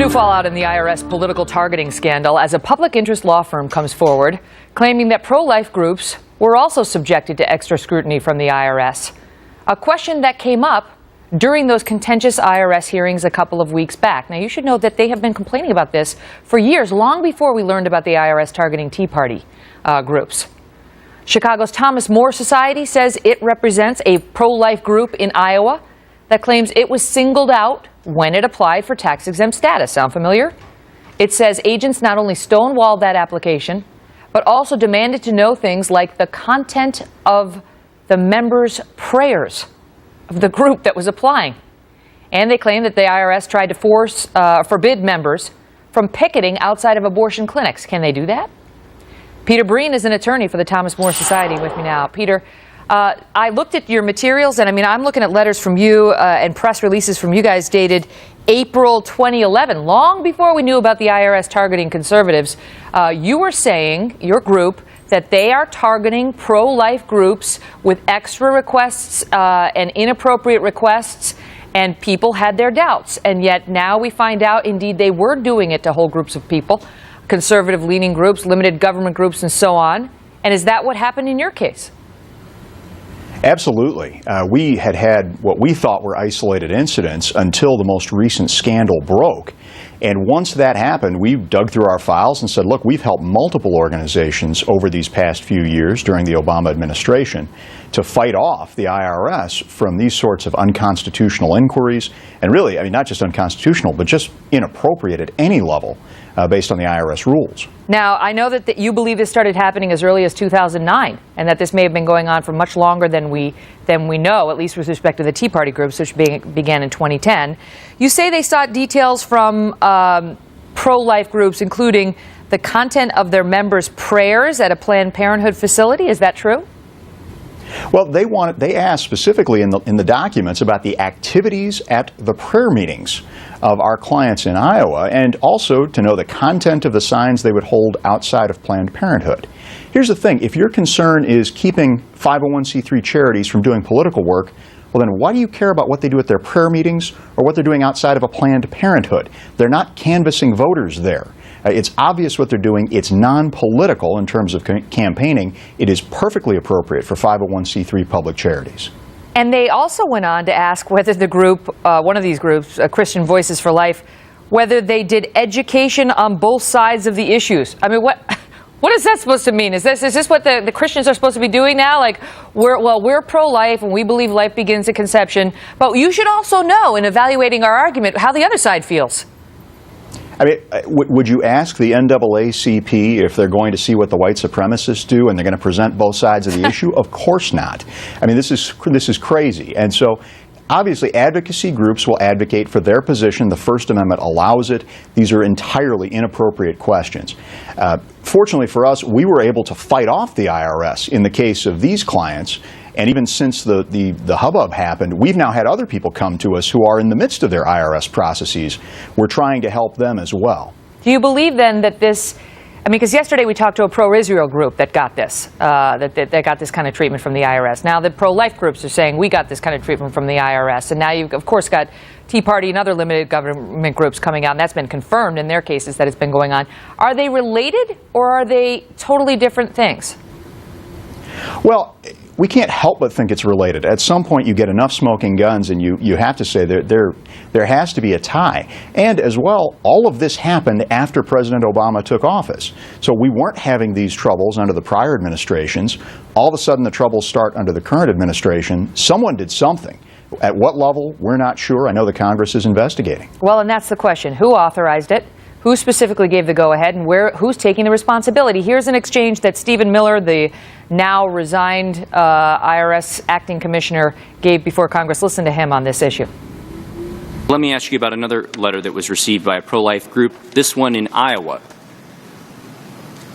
New fallout in the IRS political targeting scandal as a public interest law firm comes forward claiming that pro-life groups were also subjected to extra scrutiny from the IRS. A question that came up during those contentious IRS hearings a couple of weeks back. Now, you should know that they have been complaining about this for years, long before we learned about the IRS targeting Tea Party groups. Chicago's Thomas More Society says it represents a pro-life group in Iowa that claims it was singled out when it applied for tax-exempt status. Sound familiar? It says agents not only stonewalled that application, but also demanded to know things like the content of the members' prayers of the group that was applying. And they claim that the IRS tried to forbid members from picketing outside of abortion clinics. Can they do that? Peter Breen is an attorney for the Thomas More Society with me now. Peter, I looked at your materials, and I'm looking at letters from you and press releases from you guys dated April 2011, long before we knew about the IRS targeting conservatives. You were saying, your group, that they are targeting pro-life groups with extra requests and inappropriate requests, and people had their doubts. And yet now we find out, indeed, they were doing it to whole groups of people, conservative-leaning groups, limited government groups, and so on. And is that what happened in your case? Absolutely. We had what we thought were isolated incidents until the most recent scandal broke. And once that happened, we dug through our files and said, look, we've helped multiple organizations over these past few years during the Obama administration to fight off the IRS from these sorts of unconstitutional inquiries. And really, not just unconstitutional, but just inappropriate at any level based on the IRS rules. Now, I know that you believe this started happening as early as 2009, and that this may have been going on for much longer than we know, at least with respect to the Tea Party groups, which began in 2010. You say they sought details from pro-life groups, including the content of their members' prayers at a Planned Parenthood facility. Is that true? Well, they asked specifically in the documents about the activities at the prayer meetings of our clients in Iowa, and also to know the content of the signs they would hold outside of Planned Parenthood. Here's the thing, if your concern is keeping 501c3 charities from doing political work, well then why do you care about what they do at their prayer meetings or what they're doing outside of a Planned Parenthood? They're not canvassing voters there. It's obvious what they're doing. It's non-political in terms of campaigning. It is perfectly appropriate for 501c3 public charities. And they also went on to ask whether the group, one of these groups, Christian Voices for Life, whether they did education on both sides of the issues. What is that supposed to mean? Is this what the Christians are supposed to be doing now? Like, we're pro-life and we believe life begins at conception, but you should also know in evaluating our argument how the other side feels. Would you ask the NAACP if they're going to see what the white supremacists do and they're going to present both sides of the issue? Of course not. This is crazy. And so obviously advocacy groups will advocate for their position. The First Amendment allows it. These are entirely inappropriate questions. Fortunately for us, we were able to fight off the IRS in the case of these clients. And even since the hubbub happened, we've now had other people come to us who are in the midst of their IRS processes. We're trying to help them as well. Do you believe then that this, because yesterday we talked to a pro-Israel group that got this, that got this kind of treatment from the IRS. Now the pro-life groups are saying we got this kind of treatment from the IRS. And now you've, of course, got Tea Party and other limited government groups coming out, and that's been confirmed in their cases that it's been going on. Are they related, or are they totally different things? Well, we can't help but think it's related. At some point you get enough smoking guns and you have to say there has to be a tie. And as well, all of this happened after President Obama took office. So we weren't having these troubles under the prior administrations. All of a sudden the troubles start under the current administration. Someone did something. At what level, we're not sure. I know the Congress is investigating. Well, and that's the question. Who authorized it? Who specifically gave the go-ahead, and who's taking the responsibility? Here's an exchange that Stephen Miller, the now resigned IRS acting commissioner, gave before Congress. Listen to him on this issue. Let me ask you about another letter that was received by a pro-life group, this one in Iowa.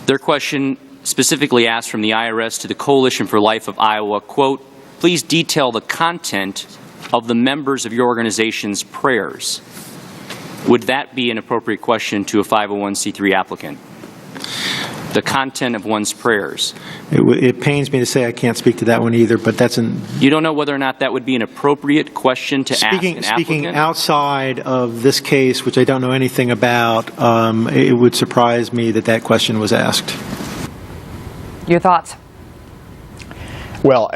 Their question specifically asked from the IRS to the Coalition for Life of Iowa, quote, please detail the content of the members of your organization's prayers. Would that be an appropriate question to a 501c3 applicant? the content of one's prayers. It pains me to say I can't speak to that one either, but that's You don't know whether or not that would be an appropriate question to ask an applicant? Speaking outside of this case, which I don't know anything about, it would surprise me that that question was asked. Your thoughts? Well,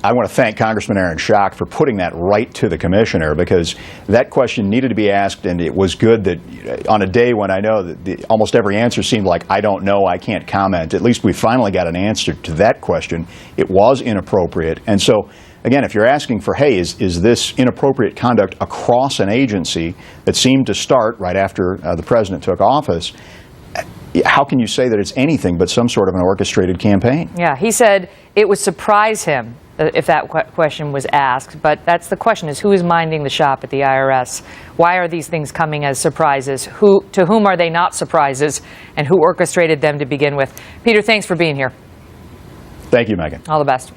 I want to thank Congressman Aaron Schock for putting that right to the commissioner, because that question needed to be asked, and it was good that on a day when I know that almost every answer seemed like, I don't know, I can't comment, at least we finally got an answer to that question. It was inappropriate. And so, again, if you're asking for, hey, is this inappropriate conduct across an agency that seemed to start right after the president took office, how can you say that it's anything but some sort of an orchestrated campaign? Yeah, he said it would surprise him if that question was asked, but that's the question, is who is minding the shop at the IRS? Why are these things coming as surprises? To whom are they not surprises, and who orchestrated them to begin with? Peter, thanks for being here. Thank you, Megyn. All the best.